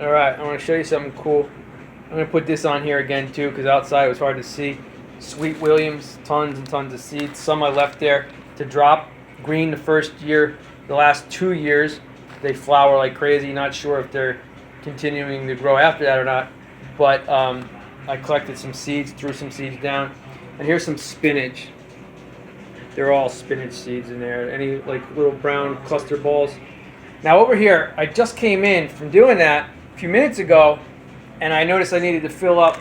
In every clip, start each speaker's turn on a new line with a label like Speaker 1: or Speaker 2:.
Speaker 1: All right, I want to show you something cool. I'm going to put this on here again too because outside it was hard to see. Sweet Williams, tons and tons of seeds. Some I left there to drop. Green the first year. The last 2 years they flower like crazy. Not sure if they're continuing to grow after that or not. But I collected some seeds, threw some seeds down. And here's some spinach. They're all spinach seeds in there. Any like little brown cluster balls. Now over here, I just came in from doing that a few minutes ago, and I noticed I needed to fill up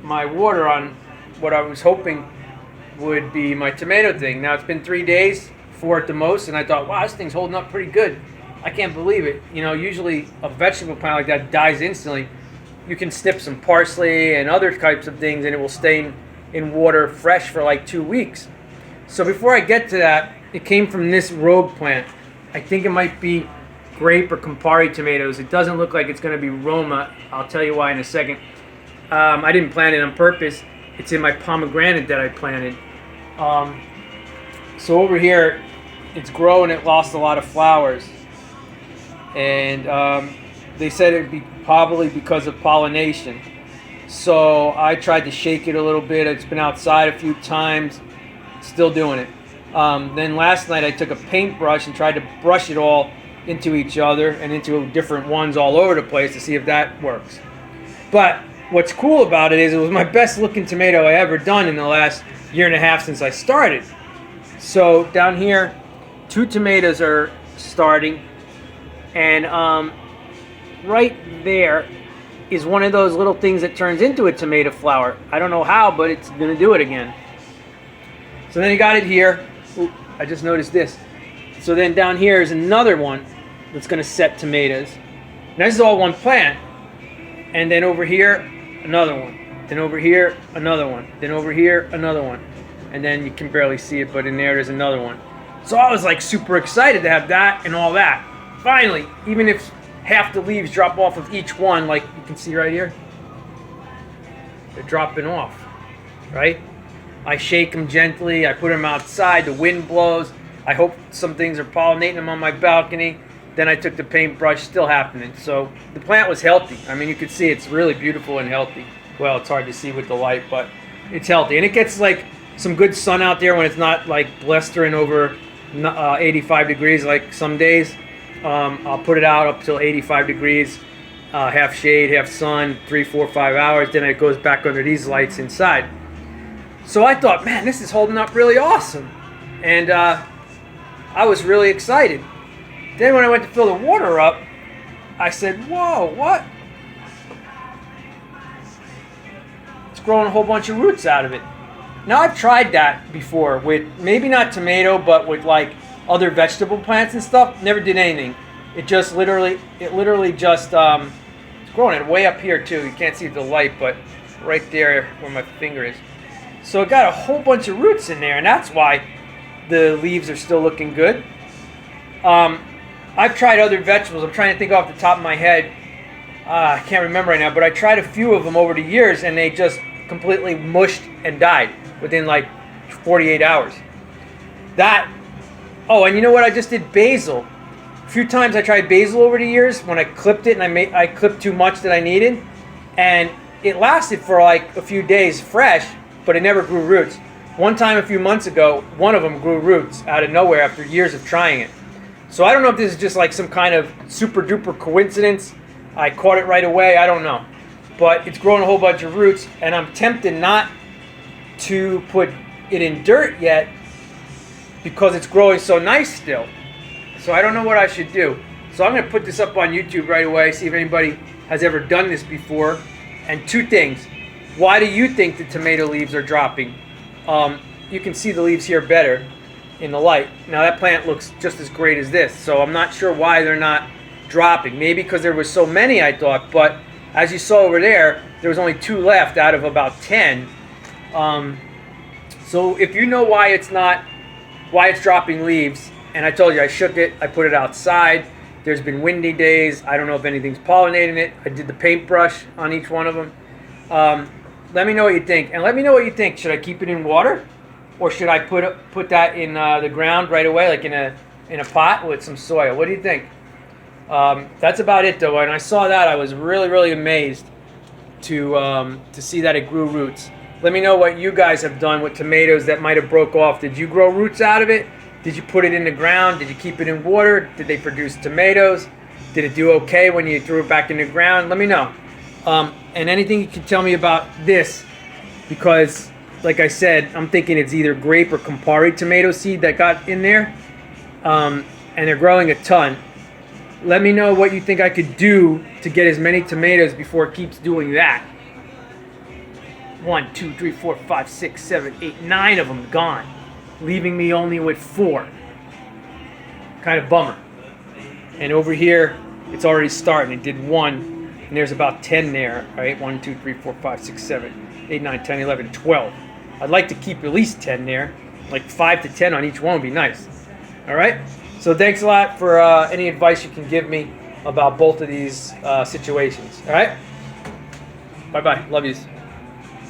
Speaker 1: my water on what I was hoping would be my tomato thing. Now it's been 3 days, 4 at the most, and I thought, wow, this thing's holding up pretty good. I can't believe it. You know, usually a vegetable plant like that dies instantly. You can snip some parsley and other types of things, and it will stay in water fresh for like 2 weeks. So before I get to that, it came from this rogue plant. I think it might be grape or Campari tomatoes. It doesn't look like it's going to be Roma. I'll tell you why in a second. I didn't plant it on purpose. It's in my pomegranate that I planted. So over here, it's grown. It lost a lot of flowers. And they said it'd be probably because of pollination. So I tried to shake it a little bit. It's been outside a few times. Still doing it. Then last night I took a paintbrush and tried to brush it all into each other and into different ones all over the place to see if that works. But what's cool about it is it was my best looking tomato I ever done in the last year and a half since I started. So down here, 2 tomatoes are starting, and right there is one of those little things that turns into a tomato flower. I don't know how, but it's gonna do it again. So then you got it here. Ooh, I just noticed this. So then down here is another one that's going to set tomatoes. Now this is all one plant. And then over here, another one. Then over here, another one. Then over here, another one. And then you can barely see it, but in there's another one. So I was like super excited to have that and all that. Finally, even if half the leaves drop off of each one, like you can see right here, they're dropping off, right? I shake them gently. I put them outside. The wind blows. I hope some things are pollinating them on my balcony. Then I took the paintbrush, still happening. So the plant was healthy. I mean, you can see it's really beautiful and healthy. Well, it's hard to see with the light, but it's healthy. And it gets like some good sun out there when it's not like blistering over 85 degrees like some days. I'll put it out up till 85 degrees, half shade, half sun, 3, 4, 5 hours. Then it goes back under these lights inside. So I thought, man, this is holding up really awesome. And I was really excited. Then when I went to fill the water up, I said, whoa, what? It's growing a whole bunch of roots out of it. Now I've tried that before with maybe not tomato, but with like other vegetable plants and stuff. Never did anything. It literally just, it's growing it way up here too. You can't see the light, but right there where my finger is. So it got a whole bunch of roots in there, and that's why the leaves are still looking good. I've tried other vegetables. I'm trying to think off the top of my head. I can't remember right now, but I tried a few of them over the years, and they just completely mushed and died within like 48 hours. Oh, and you know what? I just did basil. A few times I tried basil over the years when I clipped it, and I clipped too much that I needed, and it lasted for like a few days fresh, but it never grew roots. One time a few months ago, one of them grew roots out of nowhere after years of trying it. So I don't know if this is just like some kind of super duper coincidence. I caught it right away, I don't know. But it's growing a whole bunch of roots, and I'm tempted not to put it in dirt yet because it's growing so nice still. So I don't know what I should do. So I'm going to put this up on YouTube right away, see if anybody has ever done this before. And 2 things. Why do you think the tomato leaves are dropping? You can see the leaves here better in the light. Now that plant looks just as great as this, so I'm not sure why they're not dropping. Maybe because there was so many, I thought, but as you saw over there was only 2 left out of about 10. So if you know why it's dropping leaves, and I told you I shook it, I put it outside, there's been windy days, I don't know if anything's pollinating it, I did the paintbrush on each one of them. Let me know what you think, and let me know what you think. Should I keep it in water, or should I put that in the ground right away, like in a pot with some soil? What do you think? That's about it, though. And I saw that, I was really, really amazed to see that it grew roots. Let me know what you guys have done with tomatoes that might have broke off. Did you grow roots out of it? Did you put it in the ground? Did you keep it in water? Did they produce tomatoes? Did it do okay when you threw it back in the ground? Let me know. And anything you can tell me about this, because like I said, I'm thinking it's either grape or Campari tomato seed that got in there, and they're growing a ton. Let me know what you think I could do to get as many tomatoes before it keeps doing that. 1, 2, 3, 4, 5, 6, 7, 8, 9 of them gone, leaving me only with 4. Kind of bummer. And over here, it's already starting. It did 1, and there's about 10 there. All right, 1, 2, 3, 4, 5, 6, 7, 8, 9, 10, 11, 12. I'd like to keep at least 10 there. Like 5 to 10 on each one would be nice. All right? So thanks a lot for any advice you can give me about both of these situations. All right? Bye-bye. Love yous.